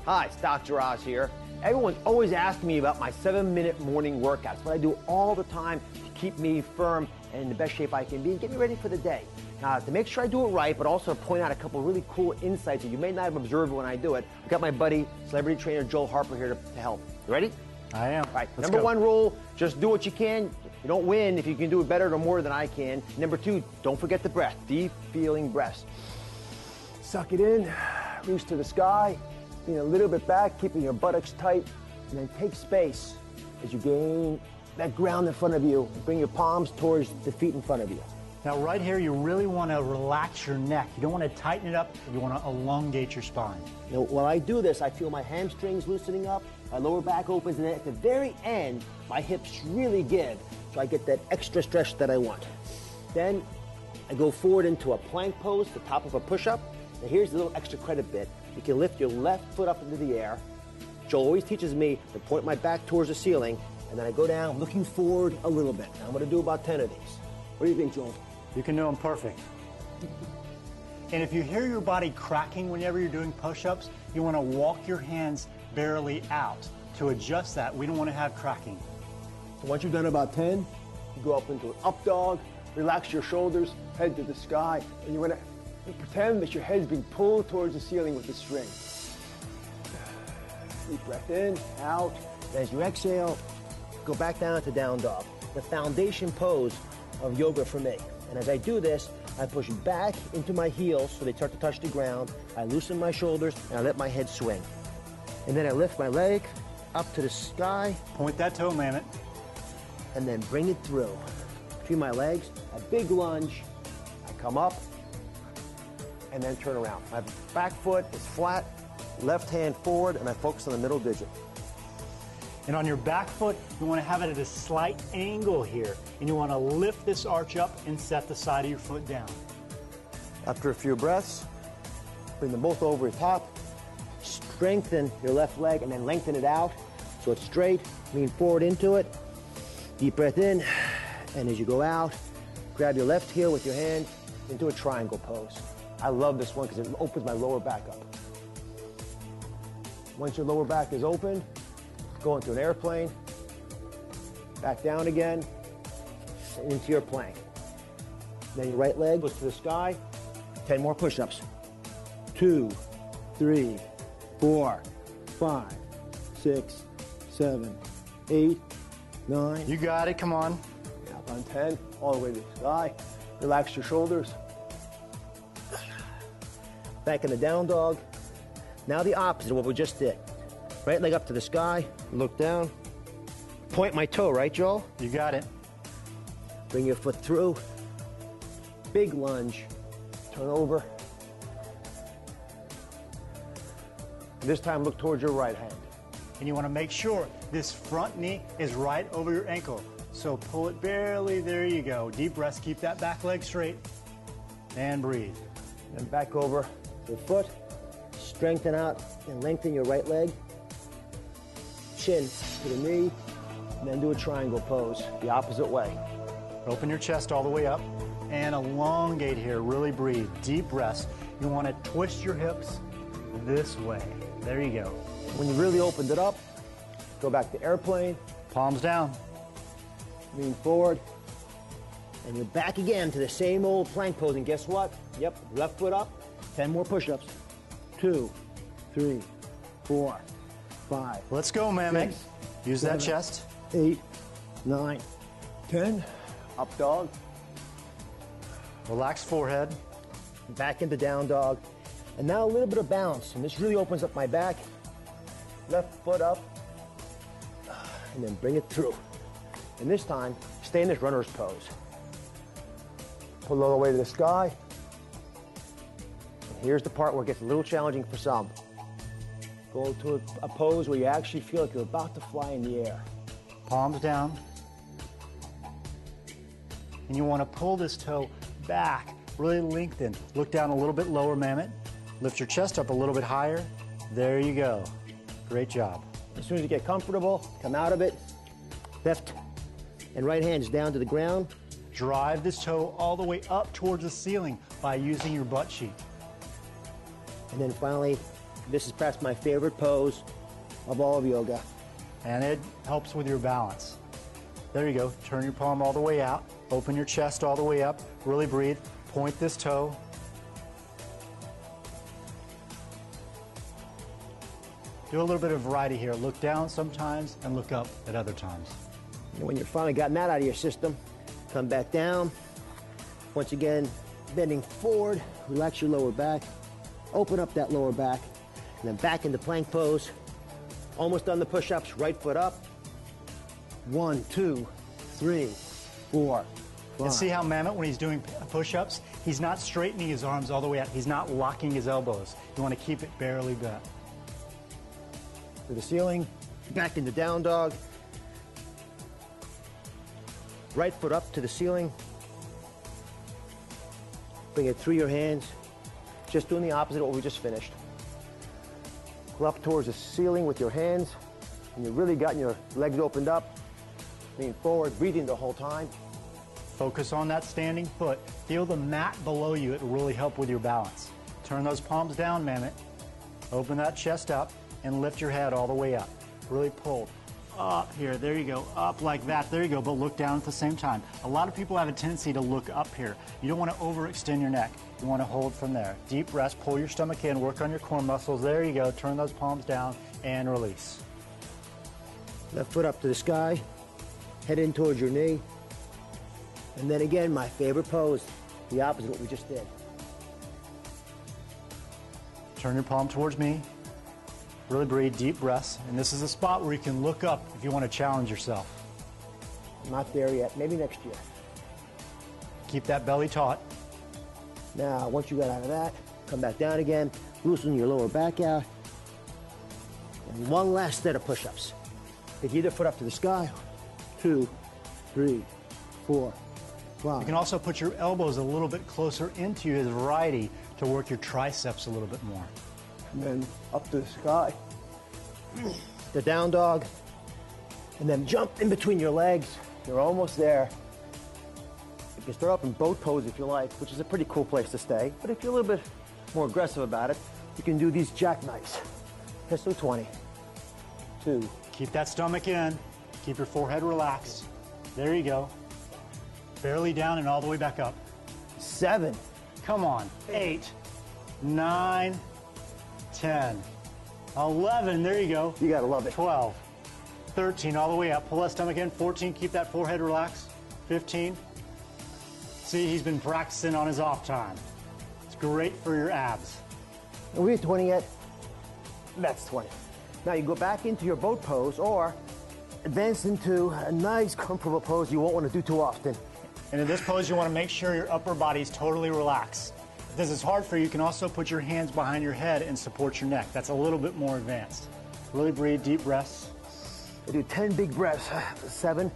Hi, it's Dr. Oz here. Everyone's always asking me about my 7-minute morning workouts, what I do all the time to keep me firm and in the best shape I can be and get me ready for the day. Now, to make sure I do it right, but also to point out a couple really cool insights that you may not have observed when I do it, I've got my buddy, celebrity trainer Joel Harper here to help. You ready? I am. All right, number one rule, just do what you can. You don't win if you can do it better or more than I can. Number two, don't forget the breath, deep feeling breaths. Suck it in, reach to the sky, lean a little bit back, keeping your buttocks tight, and then take space as you gain that ground in front of you. Bring your palms towards the feet in front of you. Now right here, you really want to relax your neck. You don't want to tighten it up, you want to elongate your spine. You know, while I do this, I feel my hamstrings loosening up, my lower back opens, and then at the very end, my hips really give, so I get that extra stretch that I want. Then I go forward into a plank pose, the top of a push-up. Now here's the little extra credit bit. You can lift your left foot up into the air. Joel always teaches me to point my back towards the ceiling, and then I go down looking forward a little bit. Now I'm going to do about 10 of these. What do you think, Joel? You can do them perfect. And if you hear your body cracking whenever you're doing push-ups, you want to walk your hands barely out. To adjust that, we don't want to have cracking. So once you've done about 10, you go up into an up dog, relax your shoulders, head to the sky, and you want to pretend that your head's being pulled towards the ceiling with the string. Deep breath in, out. As you exhale, go back down to down dog, the foundation pose of yoga for me. And as I do this, I push back into my heels so they start to touch the ground. I loosen my shoulders and I let my head swing. And then I lift my leg up to the sky. Point that toe, Mehmet. And then bring it through. Between my legs, a big lunge. I come up and then turn around. My back foot is flat, left hand forward, and I focus on the middle digit. And on your back foot, you want to have it at a slight angle here. And you want to lift this arch up and set the side of your foot down. After a few breaths, bring them both over the top. Strengthen your left leg and then lengthen it out so it's straight. Lean forward into it. Deep breath in. And as you go out, grab your left heel with your hand into a triangle pose. I love this one because it opens my lower back up. Once your lower back is open, go into an airplane, back down again, and into your plank. Then your right leg goes to the sky, 10 more push-ups. 2, 3, 4, 5, 6, 7, 8, 9. You got it, come on. Up on 10, all the way to the sky. Relax your shoulders. Back in the down dog. Now the opposite of what we just did. Right leg up to the sky, look down. Point my toe, right, Joel? You got it. Bring your foot through. Big lunge. Turn over. And this time look towards your right hand. And you want to make sure this front knee is right over your ankle. So pull it barely, there you go. Deep breaths, keep that back leg straight. And breathe. And back over the foot. Strengthen out and lengthen your right leg. Chin to the knee, and then do a triangle pose, the opposite way. Open your chest all the way up and elongate here, really breathe. Deep breaths. You want to twist your hips this way. There you go. When you really opened it up, go back to airplane. Palms down. Lean forward. And you're back again to the same old plank pose. And guess what? Yep, left foot up, 10 more push-ups. 2, 3, 4, 5. Let's go, Mehmet. 6, Use 7, that chest. 8, 9, 10. Up dog. Relax forehead. Back into down dog. And now a little bit of bounce. And this really opens up my back. Left foot up. And then bring it through. And this time, stay in this runner's pose. Pull all the way to the sky. And here's the part where it gets a little challenging for some. Go to a pose where you actually feel like you're about to fly in the air. Palms down. And you want to pull this toe back, really lengthen. Look down a little bit lower, Mehmet. Lift your chest up a little bit higher. There you go. Great job. As soon as you get comfortable, come out of it. Left and right hands down to the ground. Drive this toe all the way up towards the ceiling by using your butt cheek. And then finally, This is perhaps my favorite pose of all of yoga. And it helps with your balance. There you go. Turn your palm all the way out. Open your chest all the way up. Really breathe. Point this toe. Do a little bit of variety here. Look down sometimes and look up at other times. And when you've finally gotten that out of your system, come back down. Once again, bending forward, relax your lower back, open up that lower back, and then back into plank pose. Almost done the push-ups, right foot up. 1, 2, 3, 4, 5. And see how Mehmet, when he's doing push-ups, he's not straightening his arms all the way out. He's not locking his elbows. You want to keep it barely bent. To the ceiling, back into down dog. Right foot up to the ceiling. Bring it through your hands. Just doing the opposite of what we just finished. Go up towards the ceiling with your hands, and you've really gotten your legs opened up. Lean forward, breathing the whole time. Focus on that standing foot. Feel the mat below you. It will really help with your balance. Turn those palms down, Mehmet. Open that chest up and lift your head all the way up. Really pull up here. There you go. Up like that. There you go. But look down at the same time. A lot of people have a tendency to look up here. You don't want to overextend your neck. You want to hold from there. Deep breaths. Pull your stomach in. Work on your core muscles. There you go. Turn those palms down and release. Left foot up to the sky. Head in towards your knee. And then again, my favorite pose, the opposite of what we just did. Turn your palm towards me. Really breathe, deep breaths. And this is a spot where you can look up if you want to challenge yourself. Not there yet, maybe next year. Keep that belly taut. Now, once you got out of that, come back down again, loosen your lower back out. And one last set of push-ups. Take either foot up to the sky. 2, 3, 4, 5. You can also put your elbows a little bit closer into you as variety to work your triceps a little bit more. And then up to the sky. The down dog. And then jump in between your legs. You're almost there. You can start up in boat pose if you like, which is a pretty cool place to stay. But if you're a little bit more aggressive about it, you can do these jackknives. Pistol 20. 2. Keep that stomach in. Keep your forehead relaxed. There you go. Barely down and all the way back up. 7. Come on. 8, 9, 10, 11. There you go. You gotta love it. 12, 13, all the way up. Pull that stomach in. 14, keep that forehead relaxed. 15. See, he's been practicing on his off time. It's great for your abs. Are we at 20 yet? That's 20. Now you go back into your boat pose or advance into a nice, comfortable pose you won't want to do too often. And in this pose, you want to make sure your upper body's totally relaxed. If this is hard for you, you can also put your hands behind your head and support your neck. That's a little bit more advanced. Really breathe, deep breaths. I do 10 big breaths. 7,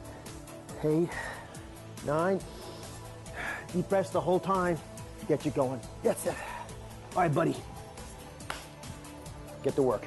8, 9. Deep breaths the whole time. Get you going. That's it. All right, buddy. Get to work.